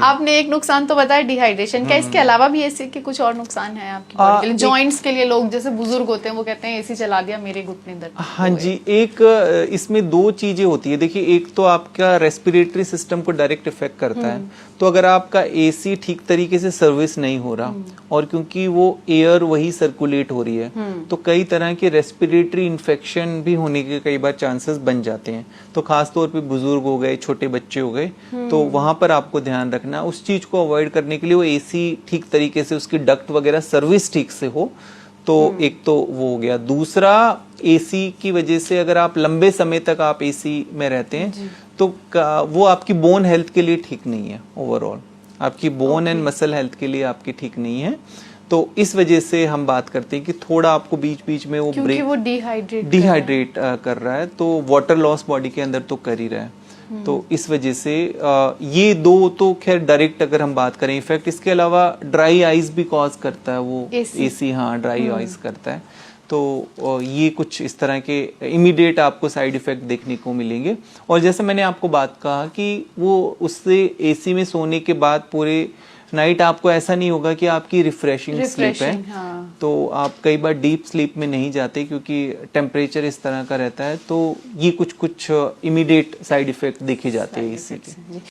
आपने एक नुकसान तो बताया डिहाइड्रेशन का, इसके अलावा भी ऐसे के कुछ और नुकसान है आपकी बॉडी के लिए? जॉइंट्स के लिए लोग जैसे बुजुर्ग होते हैं वो कहते हैं एसी चला दिया मेरे घुटने दर्द। हाँ जी, एक इसमें दो चीजें होती है। देखिए, एक तो आपका रेस्पिरेटरी सिस्टम को डायरेक्ट इफेक्ट करता है। तो अगर आपका एसी ठीक तरीके से सर्विस नहीं हो रहा और क्योंकि वो एयर वही सर्कुलेट हो रही है, तो कई तरह के रेस्पिरेटरी इन्फेक्शन भी होने के कई बार चांसेस बन जाते हैं। तो खास तौर पे बुजुर्ग हो गए, छोटे बच्चे हो गए, तो वहां पर आपको ध्यान रखना, उस चीज को अवॉइड करने के लिए वो एसी ठीक तरीके से उसकी डक्ट वगैरह सर्विस ठीक से हो। तो एक तो वो हो गया। दूसरा, एसी की वजह से अगर आप लंबे समय तक आप एसी में रहते हैं तो वो आपकी बोन हेल्थ के लिए ठीक नहीं है। ओवरऑल आपकी बोन एंड मसल हेल्थ के लिए आपकी ठीक नहीं है। तो इस वजह से हम बात करते हैं कि थोड़ा आपको बीच बीच में वो क्योंकि वो डिहाइड्रेट कर रहा है, तो वाटर लॉस बॉडी के अंदर तो कर ही रहा है। तो इस वजह से ये दो तो खैर डायरेक्ट अगर हम बात करें इफेक्ट। इसके अलावा ड्राई आइज भी कॉज करता है वो एसी। हाँ, ड्राई आइज करता है। तो ये कुछ इस तरह के इमीडिएट आपको साइड इफेक्ट देखने को मिलेंगे। और जैसे मैंने आपको बात कहा कि वो उससे एसी में सोने के बाद पूरे नाइट आपको ऐसा नहीं होगा कि आपकी रिफ्रेशिंग स्लीप है। हाँ। तो आप कई बार डीप स्लीप में नहीं जाते क्योंकि टेम्परेचर इस तरह का रहता है। तो ये कुछ इमीडिएट साइड इफेक्ट देखे जाते हैं इसी के।